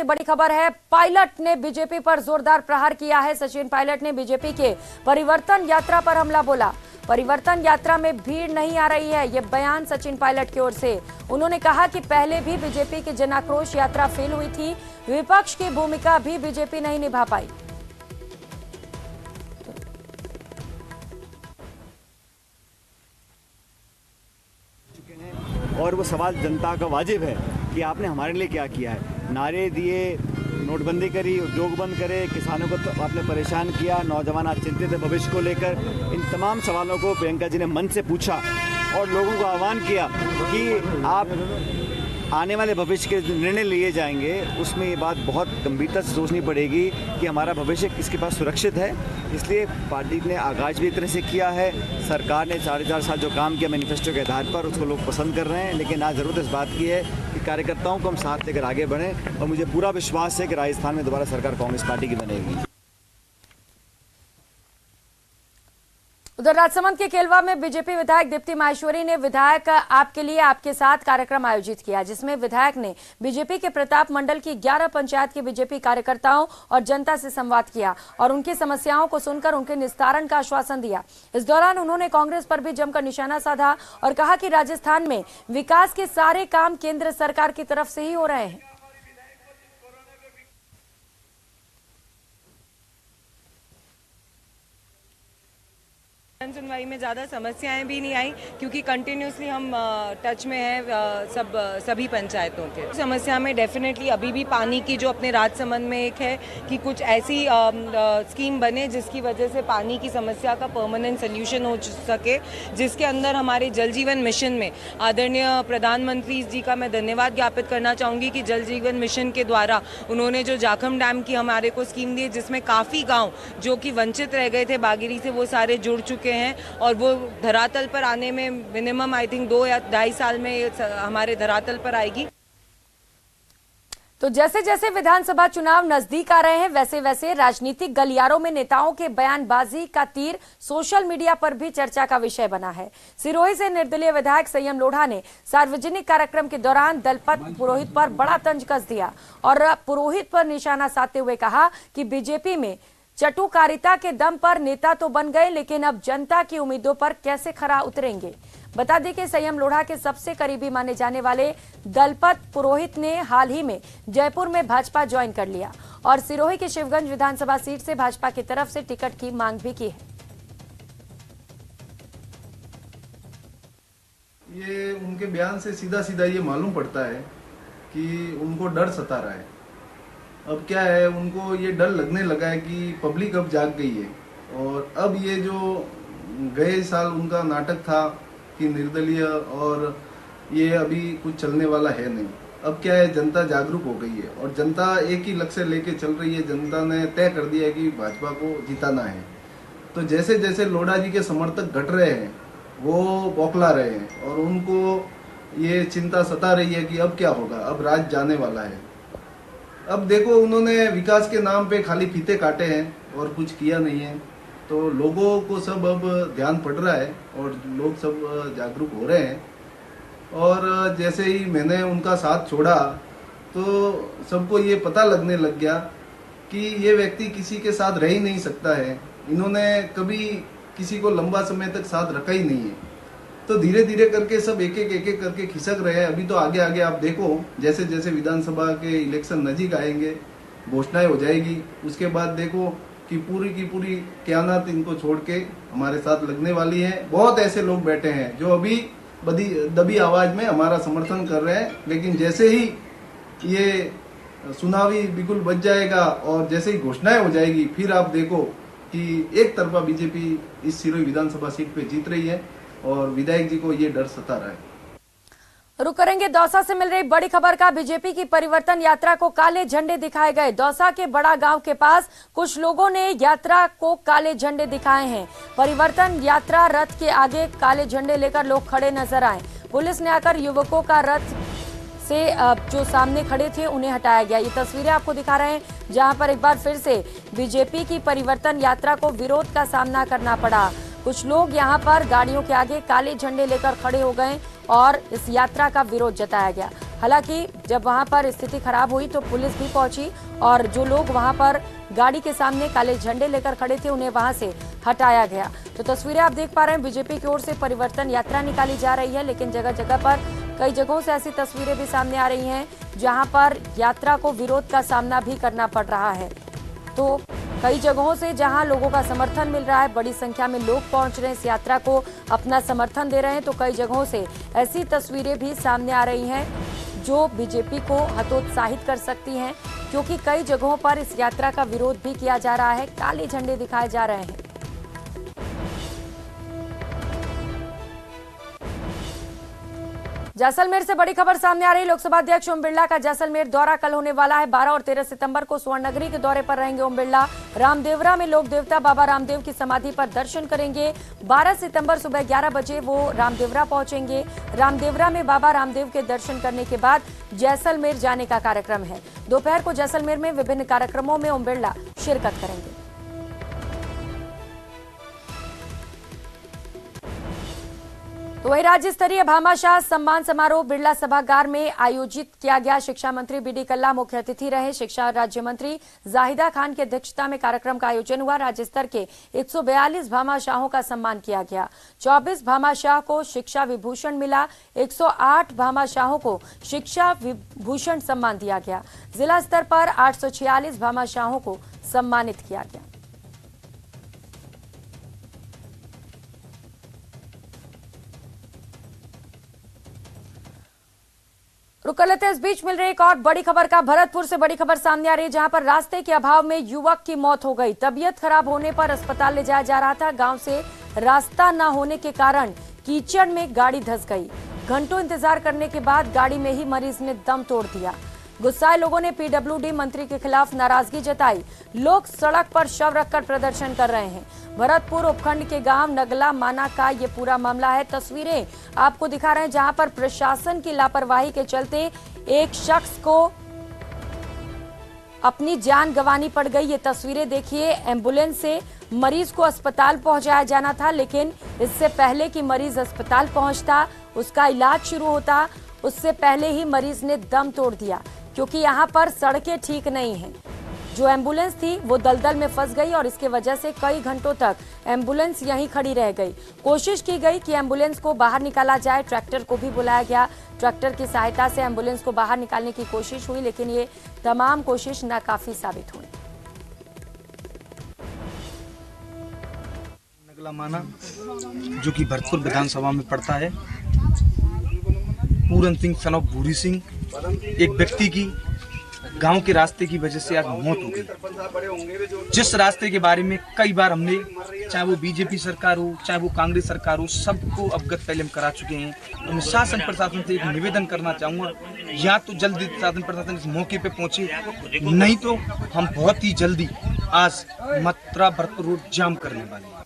से बड़ी खबर है, पायलट ने बीजेपी पर जोरदार प्रहार किया है। सचिन पायलट ने बीजेपी के परिवर्तन यात्रा पर हमला बोला। परिवर्तन यात्रा में भीड़ नहीं आ रही है, यह बयान सचिन पायलट की ओर से। उन्होंने कहा कि पहले भी बीजेपी की जन आक्रोश यात्रा फेल हुई थी, विपक्ष की भूमिका भी बीजेपी नहीं निभा पाई। और वो सवाल जनता का वाजिब है कि आपने हमारे लिए क्या किया है। नारे दिए, नोटबंदी करी, उद्योग बंद करे, किसानों को तो आपने परेशान किया, नौजवान आज चिंतित है भविष्य को लेकर। इन तमाम सवालों को प्रियंका जी ने मन से पूछा और लोगों को आह्वान किया कि आप आने वाले भविष्य के निर्णय लिए जाएंगे, उसमें ये बात बहुत गंभीरता से सोचनी पड़ेगी कि हमारा भविष्य किसके पास सुरक्षित है। इसलिए पार्टी ने आगाज भी इस तरह से किया है। सरकार ने 4.5 साल जो काम किया मैनिफेस्टो के आधार पर, उसको लोग पसंद कर रहे हैं। लेकिन आज ज़रूरत इस बात की है कि कार्यकर्ताओं को हम साथ लेकर आगे बढ़ें और मुझे पूरा विश्वास है कि राजस्थान में दोबारा सरकार कांग्रेस पार्टी की बनेगी। उधर राजसमंद के केलवा में बीजेपी विधायक दीप्ति माहेश्वरी ने विधायक आपके लिए आपके साथ कार्यक्रम आयोजित किया, जिसमें विधायक ने बीजेपी के प्रताप मंडल की 11 पंचायत के बीजेपी कार्यकर्ताओं और जनता से संवाद किया और उनकी समस्याओं को सुनकर उनके निस्तारण का आश्वासन दिया। इस दौरान उन्होंने कांग्रेस पर भी जमकर निशाना साधा और कहा कि राजस्थान में विकास के सारे काम केंद्र सरकार की तरफ से ही हो रहे हैं। सुनवाई में ज़्यादा समस्याएं भी नहीं आई, क्योंकि कंटिन्यूसली हम टच में हैं सभी पंचायतों के। समस्या में डेफिनेटली अभी भी पानी की जो अपने राजसमंद में एक है कि कुछ ऐसी स्कीम बने जिसकी वजह से पानी की समस्या का परमानेंट सोल्यूशन हो सके, जिसके अंदर हमारे जल जीवन मिशन में आदरणीय प्रधानमंत्री जी का मैं धन्यवाद ज्ञापित करना चाहूँगी कि जल जीवन मिशन के द्वारा उन्होंने जो जाखम डैम की हमारे को स्कीम दी, जिसमें काफ़ी गाँव जो कि वंचित रह गए थे बागिरी से, वो सारे जुड़ चुके हैं और वो धरातल पर आने में मिनिमम आई थिंक 2 या 2.5 साल में हमारे धरातल पर आएगी। तो जैसे जैसे विधानसभा चुनाव नजदीक आ रहे हैं, वैसे वैसे राजनीतिक गलियारों में नेताओं के बयानबाजी का तीर सोशल मीडिया पर भी चर्चा का विषय बना है। सिरोही से निर्दलीय विधायक संयम लोढ़ा ने सार्वजनिक कार्यक्रम के दौरान दलपत पुरोहित पर बड़ा तंज कस दिया और पुरोहित पर निशाना साधते हुए कहा कि बीजेपी में चटुकारिता के दम पर नेता तो बन गए, लेकिन अब जनता की उम्मीदों पर कैसे खरा उतरेंगे। बता दें कि संयम लोढ़ा के सबसे करीबी माने जाने वाले दलपत पुरोहित ने हाल ही में जयपुर में भाजपा ज्वाइन कर लिया और सिरोही के शिवगंज विधानसभा सीट से भाजपा की तरफ से टिकट की मांग भी की है। ये उनके बयान से सीधा सीधा ये मालूम पड़ता है कि उनको डर सता रहा है। अब क्या है, उनको ये डर लगने लगा है कि पब्लिक अब जाग गई है और अब ये जो गए साल उनका नाटक था कि निर्दलीय, और ये अभी कुछ चलने वाला है नहीं। अब क्या है, जनता जागरूक हो गई है और जनता एक ही लक्ष्य लेके चल रही है। जनता ने तय कर दिया है कि भाजपा को जिताना है। तो जैसे जैसे लोढ़ा जी के समर्थक घट रहे हैं, वो बौखला रहे हैं और उनको ये चिंता सता रही है कि अब क्या होगा, अब राज जाने वाला है। अब देखो, उन्होंने विकास के नाम पे खाली फीते काटे हैं और कुछ किया नहीं है, तो लोगों को सब अब ध्यान पड़ रहा है और लोग सब जागरूक हो रहे हैं। और जैसे ही मैंने उनका साथ छोड़ा तो सबको ये पता लगने लग गया कि ये व्यक्ति किसी के साथ रह ही नहीं सकता है। इन्होंने कभी किसी को लंबा समय तक साथ रखा ही नहीं है। तो धीरे धीरे करके सब एक एक करके खिसक रहे हैं। अभी तो आगे आगे आप देखो, जैसे जैसे विधानसभा के इलेक्शन नजीक आएंगे, घोषणाएं हो जाएगी, उसके बाद देखो कि पूरी की पूरी क्यानात इनको छोड़ के हमारे साथ लगने वाली है। बहुत ऐसे लोग बैठे हैं जो अभी दबी आवाज में हमारा समर्थन कर रहे हैं, लेकिन जैसे ही ये सुनावी बिल्कुल बच जाएगा और जैसे ही घोषणाएं हो जाएगी, फिर आप देखो कि एक तरफा बीजेपी इस सिरोही विधानसभा सीट पे जीत रही है और विधायक जी को ये डर सता रहा है। रुक करेंगे दौसा से मिल रही बड़ी खबर का। बीजेपी की परिवर्तन यात्रा को काले झंडे दिखाए गए। दौसा के बड़ा गांव के पास कुछ लोगों ने यात्रा को काले झंडे दिखाए हैं। परिवर्तन यात्रा रथ के आगे काले झंडे लेकर लोग खड़े नजर आए। पुलिस ने आकर युवकों का रथ से जो सामने खड़े थे उन्हें हटाया गया। ये तस्वीरें आपको दिखा रहे हैं, जहां पर एक बार फिर से बीजेपी की परिवर्तन यात्रा को विरोध का सामना करना पड़ा। कुछ लोग यहां पर गाड़ियों के आगे काले झंडे लेकर खड़े हो गए और इस यात्रा का विरोध जताया गया। हालांकि जब वहां पर स्थिति खराब हुई तो पुलिस भी पहुंची और जो लोग वहां पर गाड़ी के सामने काले झंडे लेकर खड़े थे उन्हें वहां से हटाया गया। तो तस्वीरें आप देख पा रहे हैं, बीजेपी की ओर से परिवर्तन यात्रा निकाली जा रही है, लेकिन जगह जगह पर कई जगहों से ऐसी तस्वीरें भी सामने आ रही हैं जहां पर यात्रा को विरोध का सामना भी करना पड़ रहा है। तो कई जगहों से जहां लोगों का समर्थन मिल रहा है, बड़ी संख्या में लोग पहुंच रहे हैं, इस यात्रा को अपना समर्थन दे रहे हैं, तो कई जगहों से ऐसी तस्वीरें भी सामने आ रही हैं जो बीजेपी को हतोत्साहित कर सकती हैं, क्योंकि कई जगहों पर इस यात्रा का विरोध भी किया जा रहा है, काले झंडे दिखाए जा रहे हैं। जैसलमेर से बड़ी खबर सामने आ रही। लोकसभा अध्यक्ष ओम बिरला का जैसलमेर दौरा कल होने वाला है। 12 और 13 सितंबर को स्वर्णनगरी के दौरे पर रहेंगे ओम बिरला। रामदेवरा में लोक देवता बाबा रामदेव की समाधि पर दर्शन करेंगे। 12 सितंबर सुबह 11 बजे वो रामदेवरा पहुंचेंगे। रामदेवरा में बाबा रामदेव के दर्शन करने के बाद जैसलमेर जाने का कार्यक्रम है। दोपहर को जैसलमेर में विभिन्न कार्यक्रमों में ओम बिरला शिरकत करेंगे। तो वही राज्य स्तरीय भामाशाह सम्मान समारोह बिरला सभागार में आयोजित किया गया। शिक्षा मंत्री बीडी कल्ला मुख्य अतिथि रहे। शिक्षा राज्य मंत्री जाहिदा खान की अध्यक्षता में कार्यक्रम का आयोजन हुआ। राज्य स्तर के 142 भामाशाहों का सम्मान किया गया। 24 भामाशाह को शिक्षा विभूषण मिला। 108 भामाशाहों को शिक्षा विभूषण सम्मान दिया गया। जिला स्तर पर 846 भामाशाहों को सम्मानित किया गया। रुक लेते हैं, इस बीच मिल रही एक और बड़ी खबर का। भरतपुर से बड़ी खबर सामने आ रही है, जहां पर रास्ते के अभाव में युवक की मौत हो गई। तबीयत खराब होने पर अस्पताल ले जाया जा रहा था। गांव से रास्ता न होने के कारण कीचड़ में गाड़ी धंस गई। घंटों इंतजार करने के बाद गाड़ी में ही मरीज ने दम तोड़ दिया। गुस्साए लोगों ने पीडब्ल्यूडी मंत्री के खिलाफ नाराजगी जताई। लोग सड़क पर शव रखकर प्रदर्शन कर रहे हैं। भरतपुर उपखंड के गांव नगला माना का ये पूरा मामला है। तस्वीरें आपको दिखा रहे हैं जहां पर प्रशासन की लापरवाही के चलते एक शख्स को अपनी जान गंवानी पड़ गई। ये तस्वीरें देखिए, एम्बुलेंस से मरीज को अस्पताल पहुंचाया जाना था, लेकिन इससे पहले कि मरीज अस्पताल पहुंचता, उसका इलाज शुरू होता, उससे पहले ही मरीज ने दम तोड़ दिया, क्योंकि यहाँ पर सड़कें ठीक नहीं हैं। जो एम्बुलेंस थी वो दलदल में फंस गई और इसके वजह से कई घंटों तक एम्बुलेंस यहीं खड़ी रह गई। कोशिश की गई कि एम्बुलेंस को बाहर निकाला जाए, ट्रैक्टर को भी बुलाया गया। ट्रैक्टर की सहायता से एम्बुलेंस को बाहर निकालने की कोशिश हुई, लेकिन ये तमाम कोशिश नाकाफी साबित हुई। नगला माना जो कि भरतपुर विधानसभा में पड़ता है, पूरन सिंह सन ऑफ भूरी सिंह, एक व्यक्ति की गांव के रास्ते की वजह से आज मौत हो गई। जिस रास्ते के बारे में कई बार हमने, चाहे वो बीजेपी सरकार हो चाहे वो कांग्रेस सरकार हो, सबको अवगत पहले हम करा चुके हैं। तो मैं शासन प्रशासन से एक निवेदन करना चाहूँगा, या तो जल्दी शासन प्रशासन इस मौके पे पहुंचे, नहीं तो हम बहुत ही जल्दी आज मथुरा भरतपुर रोड जाम करने वाले हैं।